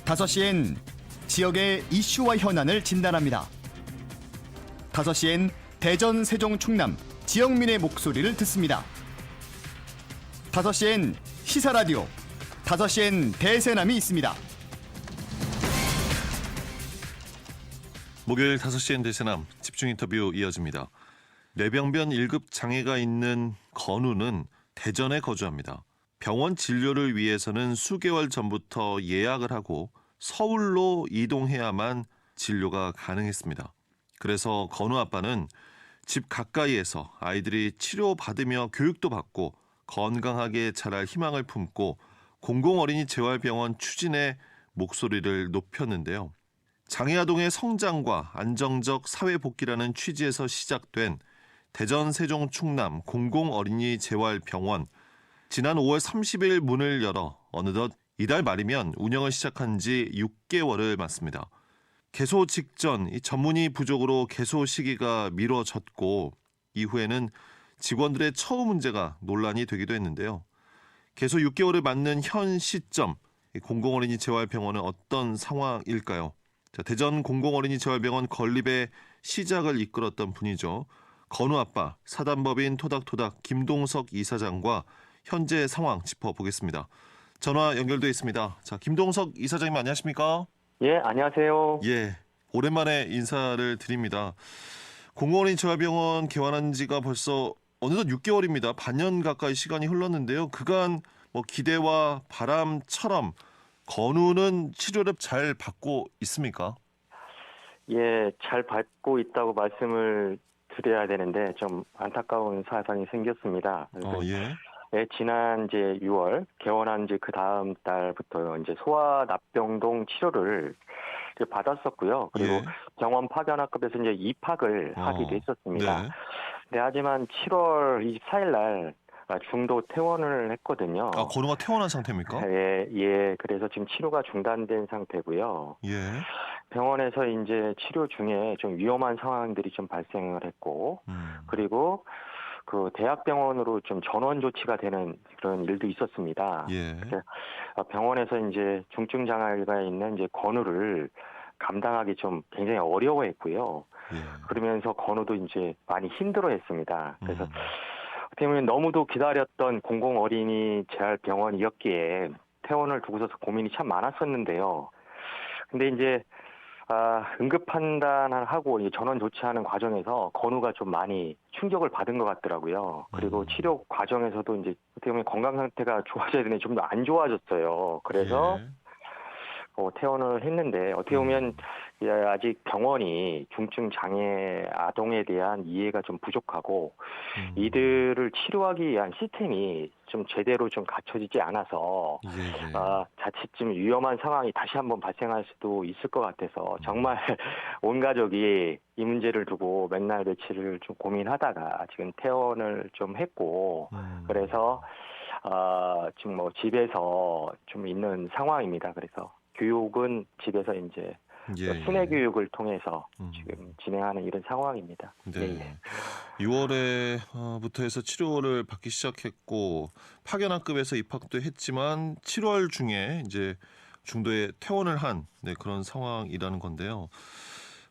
5시엔 지역의 이슈와 현안을 진단합니다. 5시엔 대전, 세종, 충남 지역민의 목소리를 듣습니다. 5시엔 시사라디오, 5시엔 대세남이 있습니다. 목요일 5시엔 대세남 집중 인터뷰 이어집니다. 뇌병변 1급 장애가 있는 건우는 대전에 거주합니다. 병원 진료를 위해서는 수개월 전부터 예약을 하고 서울로 이동해야만 진료가 가능했습니다. 그래서 건우 아빠는 집 가까이에서 아이들이 치료받으며 교육도 받고 건강하게 자랄 희망을 품고 공공어린이 재활병원 추진에 목소리를 높였는데요. 장애아동의 성장과 안정적 사회복귀라는 취지에서 시작된 대전, 세종, 충남 공공어린이 재활병원, 지난 5월 30일 문을 열어 어느덧 이달 말이면 운영을 시작한 지 6개월을 맞습니다. 개소 직전 이 전문의 부족으로 개소 시기가 미뤄졌고 이후에는 직원들의 처우 문제가 논란이 되기도 했는데요. 개소 6개월을 맞는 현 시점 공공어린이 재활병원은 어떤 상황일까요? 대전 공공어린이 재활병원 건립의 시작을 이끌었던 분이죠. 건우 아빠 사단법인 토닥토닥 김동석 이사장과 현재 상황 짚어보겠습니다. 전화 연결돼 있습니다. 자, 김동석 이사장님 안녕하십니까? 예, 안녕하세요. 예, 오랜만에 인사를 드립니다. 공공어린이 재활병원 개원한 지가 벌써 어느덧 6개월입니다. 반년 가까이 시간이 흘렀는데요. 그간 기대와 바람처럼 건우는 치료를 잘 받고 있습니까? 예, 잘 받고 있다고 말씀을 드려야 되는데 좀 안타까운 사상이 생겼습니다. 예. 예, 지난 이제 6월 개원한 지 그 다음 달부터 이제 소아납병동 치료를 이제 받았었고요. 그리고 예. 병원 파견학급에서 이제 입학을 하기도 했었습니다. 네. 네, 하지만 7월 24일 날 중도 퇴원을 했거든요. 아, 건우가 퇴원한 상태입니까? 예. 그래서 지금 치료가 중단된 상태고요. 예. 병원에서 이제 치료 중에 좀 위험한 상황들이 좀 발생을 했고, 그리고 그 대학병원으로 좀 전원 조치가 되는 그런 일도 있었습니다. 예. 병원에서 이제 중증 장애가 있는 이제 건우를 감당하기 좀 굉장히 어려워했고요. 예. 그러면서 건우도 이제 많이 힘들어했습니다. 그래서 어떻게 보면 너무도 기다렸던 공공어린이 재활병원이었기에 퇴원을 두고서 고민이 참 많았었는데요. 근데 이제 응급 판단을 하고 전원 조치하는 과정에서 건우가 좀 많이 충격을 받은 것 같더라고요. 그리고 치료 과정에서도 이제 어떻게 보면 건강 상태가 좋아져야 되는데 좀 더 안 좋아졌어요. 그래서 예. 퇴원을 했는데 어떻게 보면 아직 병원이 중증 장애 아동에 대한 이해가 좀 부족하고 이들을 치료하기 위한 시스템이 좀 제대로 좀 갖춰지지 않아서 예. 자칫 좀 위험한 상황이 다시 한번 발생할 수도 있을 것 같아서 정말 온 가족이 이 문제를 두고 맨날 며칠을 좀 고민하다가 지금 퇴원을 좀 했고 그래서 지금 집에서 좀 있는 상황입니다. 그래서 교육은 집에서 이제 순회 교육을 통해서 지금 진행하는 이런 상황입니다. 네. 예. 6월에부터 해서 치료를 받기 시작했고 파견학급에서 입학도 했지만 7월 중에 이제 중도에 퇴원을 한 그런 상황이라는 건데요.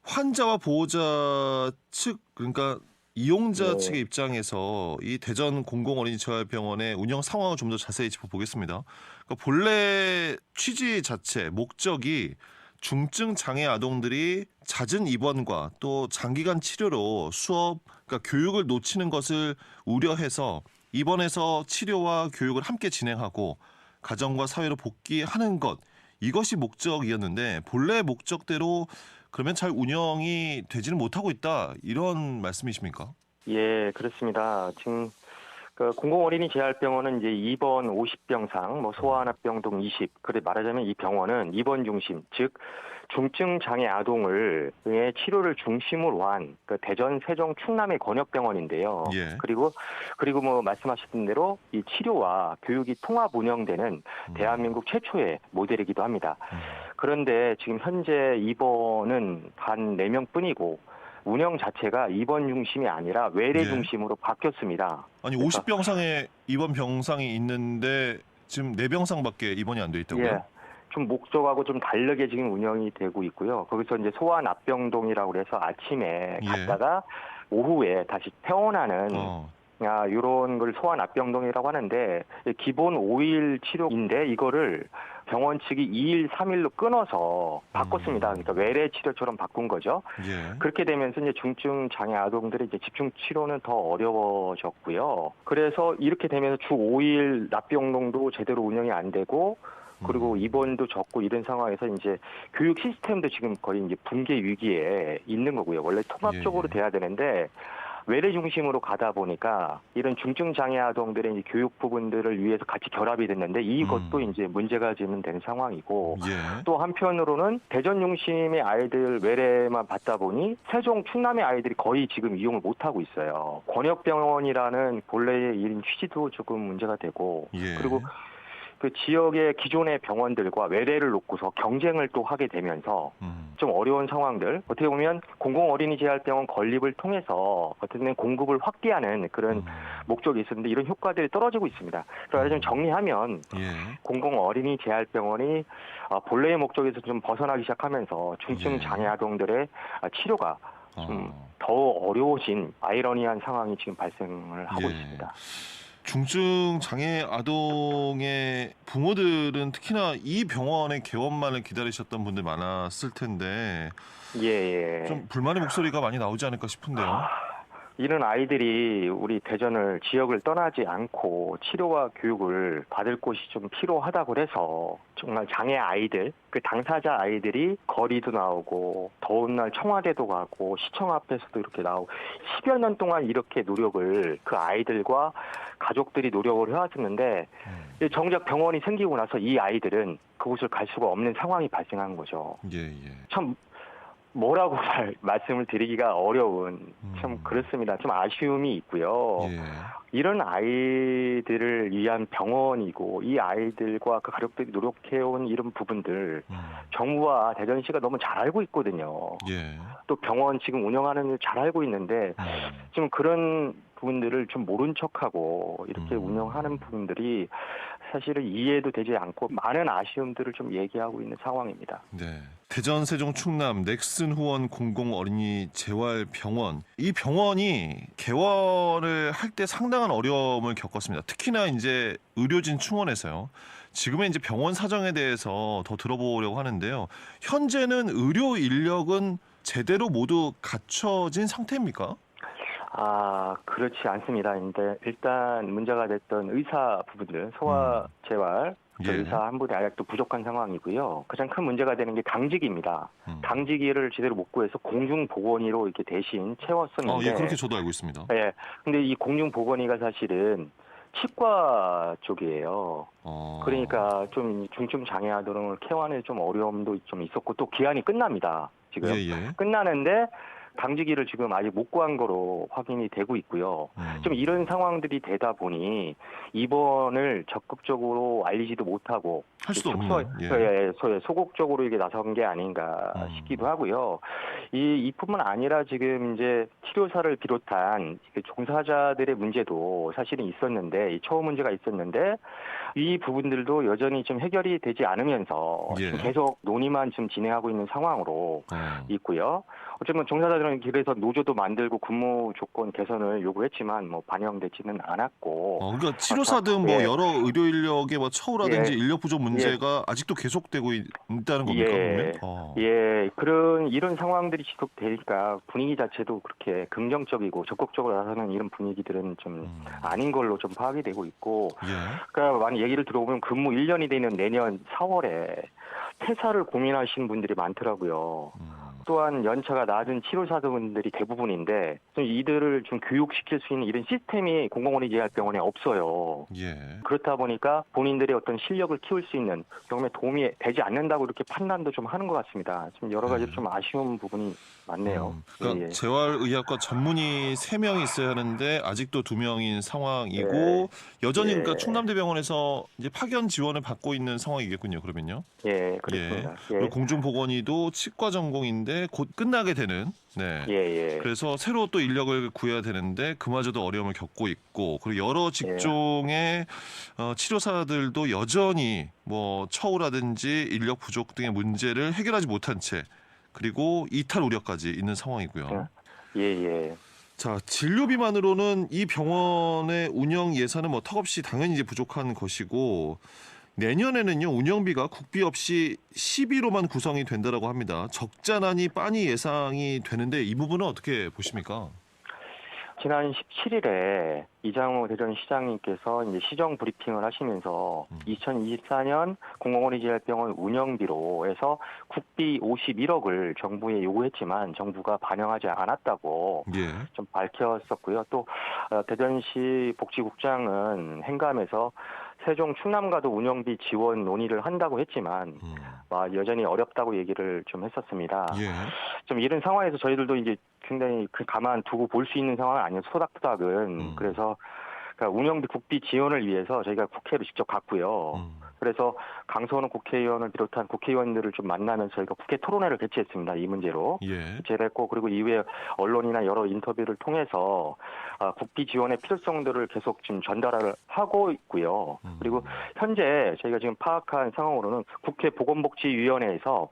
환자와 보호자 측 그러니까 이용자 측의 입장에서 이 대전 공공어린이 재활병원의 운영 상황을 좀 더 자세히 짚어보겠습니다. 그러니까 본래 취지 자체, 목적이 중증 장애 아동들이 잦은 입원과 또 장기간 치료로 수업, 그러니까 교육을 놓치는 것을 우려해서 입원해서 치료와 교육을 함께 진행하고 가정과 사회로 복귀하는 것, 이것이 목적이었는데 본래 목적대로 그러면 잘 운영이 되지는 못하고 있다, 이런 말씀이십니까? 예, 그렇습니다. 지금 공공어린이 재활병원은 이제 입원 50병상, 소아납병동 20. 그래 말하자면 이 병원은 입원 중심, 즉 중증 장애 아동을 치료를 중심으로 한 대전, 세종, 충남의 권역병원인데요. 예. 그리고 말씀하셨던 대로 이 치료와 교육이 통합 운영되는 대한민국 최초의 모델이기도 합니다. 그런데 지금 현재 입원은 한 4명뿐이고 운영 자체가 입원 중심이 아니라 외래 중심으로 바뀌었습니다. 아니 50병상에 입원 병상이 있는데 지금 4병상밖에 입원이 안 돼 있다고요? 좀 목적하고 좀 다르게 지금 운영이 되고 있고요. 거기서 이제 소아 납병동이라고 해서 아침에 예. 갔다가 오후에 다시 퇴원하는 이런 걸 소아 납병동이라고 하는데 기본 5일 치료인데 이거를 병원 측이 2일, 3일로 끊어서 바꿨습니다. 그러니까 외래 치료처럼 바꾼 거죠. 예. 그렇게 되면서 이제 중증 장애 아동들의 이제 집중 치료는 더 어려워졌고요. 그래서 이렇게 되면서 주 5일 납병동도 제대로 운영이 안 되고 그리고 입원도 적고 이런 상황에서 이제 교육 시스템도 지금 거의 이제 붕괴 위기에 있는 거고요. 원래 통합적으로 돼야 되는데 외래 중심으로 가다 보니까 이런 중증 장애 아동들의 이제 교육 부분들을 위해서 같이 결합이 됐는데 이것도 이제 문제가 지금 된 상황이고 예. 또 한편으로는 대전 중심의 아이들 외래만 받다 보니 세종 충남의 아이들이 거의 지금 이용을 못 하고 있어요. 권역병원이라는 본래의 이런 취지도 조금 문제가 되고 예. 그리고 그 지역의 기존의 병원들과 외래를 놓고서 경쟁을 또 하게 되면서 좀 어려운 상황들 어떻게 보면 공공어린이재활병원 건립을 통해서 어떻게 공급을 확대하는 그런 목적이 있었는데 이런 효과들이 떨어지고 있습니다. 그래서 좀 정리하면 예. 공공어린이재활병원이 본래의 목적에서 좀 벗어나기 시작하면서 중증 장애 아동들의 치료가 좀 더 어려워진 아이러니한 상황이 지금 발생을 하고 있습니다. 중증 장애 아동의 부모들은 특히나 이 병원의 개원만을 기다리셨던 분들 많았을 텐데 예. 좀 불만의 목소리가 많이 나오지 않을까 싶은데요. 이런 아이들이 우리 대전을 지역을 떠나지 않고 치료와 교육을 받을 곳이 좀 필요하다고 해서 정말 장애 아이들, 그 당사자 아이들이 거리도 나오고 더운 날 청와대도 가고 시청 앞에서도 이렇게 나오고 10여 년 동안 이렇게 노력을 그 아이들과 가족들이 노력을 해왔었는데 정작 병원이 생기고 나서 이 아이들은 그곳을 갈 수가 없는 상황이 발생한 거죠. 예. 참 뭐라고 말씀을 드리기가 어려운 참 그렇습니다. 좀 아쉬움이 있고요. 예. 이런 아이들을 위한 병원이고 이 아이들과 그 가족들이 노력해온 이런 부분들 정부와 대전시가 너무 잘 알고 있거든요. 예. 또 병원 지금 운영하는 일 잘 알고 있는데 좀 그런 부분들을 좀 모른 척하고 이렇게 운영하는 부분들이 사실은 이해도 되지 않고 많은 아쉬움들을 좀 얘기하고 있는 상황입니다. 네. 대전, 세종, 충남 넥슨 후원 공공어린이 재활병원 이 병원이 개원을 할 때 상당한 어려움을 겪었습니다. 특히나 이제 의료진 충원에서요. 지금의 이제 병원 사정에 대해서 더 들어보려고 하는데요. 현재는 의료 인력은 제대로 모두 갖춰진 상태입니까? 그렇지 않습니다. 근데 일단 문제가 됐던 의사 부분들, 소아재활 의사 한 분이 아직도 부족한 상황이고요. 가장 큰 문제가 되는 게 당직입니다. 당직위를 제대로 못 구해서 공중보건의로 이렇게 대신 채웠었는데. 예, 그렇게 저도 알고 있습니다. 예. 근데 이 공중보건의가 사실은 치과 쪽이에요. 그러니까 좀 중증 장애 아동을 케어하는 좀 어려움도 좀 있었고 또 기한이 끝납니다. 지금 끝나는데 당직위를 지금 아직 못 구한 거로 확인이 되고 있고요. 좀 이런 상황들이 되다 보니 입원을 적극적으로 알리지도 못하고 할 수도 없는 소극적으로 이게 나선 게 아닌가 싶기도 하고요. 이뿐만 아니라 지금 이제 치료사를 비롯한 종사자들의 문제도 사실은 있었는데 처우 문제가 있었는데 이 부분들도 여전히 좀 해결이 되지 않으면서 지금 계속 논의만 지금 진행하고 있는 상황으로 있고요. 어쩌면 종사자들은 그래서 노조도 만들고 근무 조건 개선을 요구했지만 뭐 반영되지는 않았고. 그러니까 치료사든 뭐 여러 의료 인력의 뭐 처우라든지 인력 부족 문제가 아직도 계속되고 있다는 겁니까? 이런 상황들이 지속되니까 분위기 자체도 그렇게 긍정적이고 적극적으로 나서는 이런 분위기들은 좀 아닌 걸로 좀 파악이 되고 있고. 그러니까 많이 얘기를 들어보면 근무 1년이 되는 내년 4월에 퇴사를 고민하시는 분들이 많더라고요. 또한 연차가 낮은 치료사분들이 대부분인데 좀 이들을 좀 교육시킬 수 있는 이런 시스템이 공공어린이재활병원에 없어요. 그렇다 보니까 본인들의 어떤 실력을 키울 수 있는 경험에 도움이 되지 않는다고 이렇게 판단도 좀 하는 것 같습니다. 좀 여러 가지로 좀 아쉬운 부분이 많네요. 그러니까 재활의학과 전문의 3명이 있어야 하는데 아직도 2명인 상황이고 여전히 그러니까 충남대병원에서 이제 파견 지원을 받고 있는 상황이겠군요. 그러면요. 그렇습니다. 그리고 공중보건의도 치과 전공인데 있는데 곧 끝나게 되는. 네. 예, 예. 그래서 새로 또 인력을 구해야 되는데 그마저도 어려움을 겪고 있고, 그리고 여러 직종의 치료사들도 여전히 뭐 처우라든지 인력 부족 등의 문제를 해결하지 못한 채, 그리고 이탈 우려까지 있는 상황이고요. 예, 예. 자, 진료비만으로는 이 병원의 운영 예산은 뭐 턱없이 당연히 이제 부족한 것이고, 내년에는요 운영비가 국비 없이 10위로만 구성이 된다라고 합니다. 적자난이 빤히 예상이 되는데 이 부분은 어떻게 보십니까? 지난 17일에 이장우 대전시장님께서 이제 시정 브리핑을 하시면서 2024년 공공어린이재활병원 운영비로 해서 국비 51억을 정부에 요구했지만 정부가 반영하지 않았다고 예. 좀 밝혔었고요. 또 대전시 복지국장은 행감에서 세종 충남과도 운영비 지원 논의를 한다고 했지만 여전히 어렵다고 얘기를 좀 했었습니다. 예. 좀 이런 상황에서 저희들도 이제 굉장히 가만 두고 볼 수 있는 상황은 아니어서 토닥토닥은 그래서 그러니까 운영비 국비 지원을 위해서 저희가 국회로 직접 갔고요. 그래서 강서원 국회의원을 비롯한 국회의원들을 좀 만나면서 저희가 국회 토론회를 개최했습니다. 이 문제로. 예. 개최를 했고 그리고 이후에 언론이나 여러 인터뷰를 통해서 국비 지원의 필요성들을 계속 지금 전달을 하고 있고요. 그리고 현재 저희가 지금 파악한 상황으로는 국회 보건복지위원회에서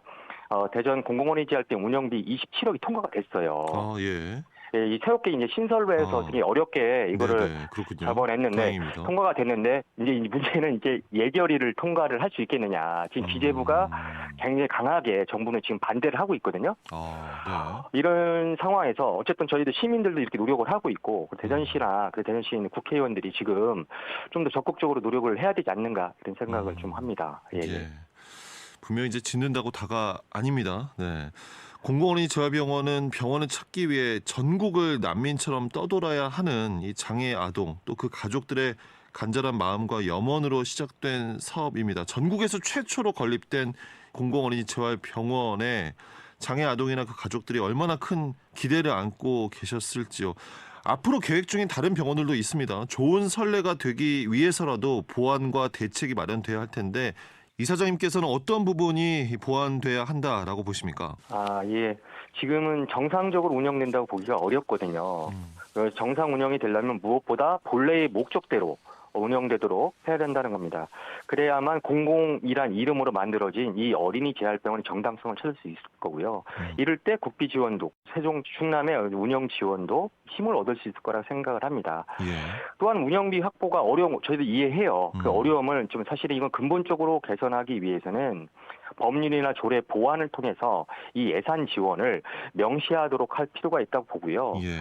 대전 공공어린이재활병 운영비 27억이 통과가 됐어요. 아, 예. 예, 이 새롭게 이제 신설로 해서 되게 어렵게 이거를 네네, 그렇군요. 잡아냈는데 다행입니다. 통과가 됐는데 이제 이 문제는 이제 예결위를 통과를 할 수 있겠느냐. 지금 기재부가 굉장히 강하게 정부는 지금 반대를 하고 있거든요. 아, 이런 상황에서 어쨌든 저희들 시민들도 이렇게 노력을 하고 있고 대전시나 그 대전시에 있는 국회의원들이 지금 좀 더 적극적으로 노력을 해야 되지 않는가 이런 생각을 좀 합니다. 네. 예. 분명히 이제 짓는다고 다가 아닙니다. 네. 공공어린이재활병원은 병원을 찾기 위해 전국을 난민처럼 떠돌아야 하는 이 장애 아동 또 그 가족들의 간절한 마음과 염원으로 시작된 사업입니다. 전국에서 최초로 건립된 공공어린이재활병원에 장애 아동이나 그 가족들이 얼마나 큰 기대를 안고 계셨을지요. 앞으로 계획 중인 다른 병원들도 있습니다. 좋은 선례가 되기 위해서라도 보완과 대책이 마련돼야 할 텐데 이사장님께서는 어떤 부분이 보완돼야 한다라고 보십니까? 예. 지금은 정상적으로 운영된다고 보기가 어렵거든요. 정상 운영이 되려면 무엇보다 본래의 목적대로 운영되도록 해야 된다는 겁니다. 그래야만 공공이란 이름으로 만들어진 이 어린이 재활병원의 정당성을 찾을 수 있을 거고요. 이럴 때 국비 지원도, 세종 충남의 운영 지원도 힘을 얻을 수 있을 거라 생각을 합니다. 예. 또한 운영비 확보가 어려운, 저희도 이해해요. 그 어려움을 좀 사실은 이건 근본적으로 개선하기 위해서는 법률이나 조례 보완을 통해서 이 예산 지원을 명시하도록 할 필요가 있다고 보고요. 예.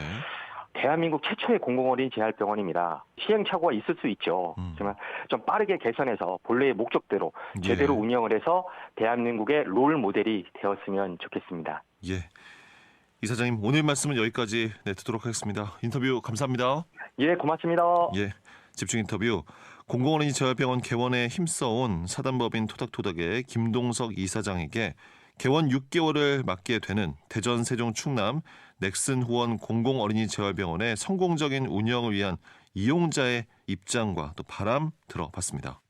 대한민국 최초의 공공어린이 재활병원입니다. 시행착오가 있을 수 있죠. 하지만 좀 빠르게 개선해서 본래의 목적대로 제대로 운영을 해서 대한민국의 롤 모델이 되었으면 좋겠습니다. 예. 이사장님 오늘 말씀은 여기까지 듣도록 하겠습니다. 인터뷰 감사합니다. 예, 고맙습니다. 예. 집중 인터뷰. 공공어린이재활병원 개원에 힘써온 사단법인 토닥토닥의 김동석 이사장에게 개원 6개월을 맞게 되는 대전 세종 충남 넥슨 후원 공공어린이재활병원의 성공적인 운영을 위한 이용자의 입장과 또 바람 들어봤습니다.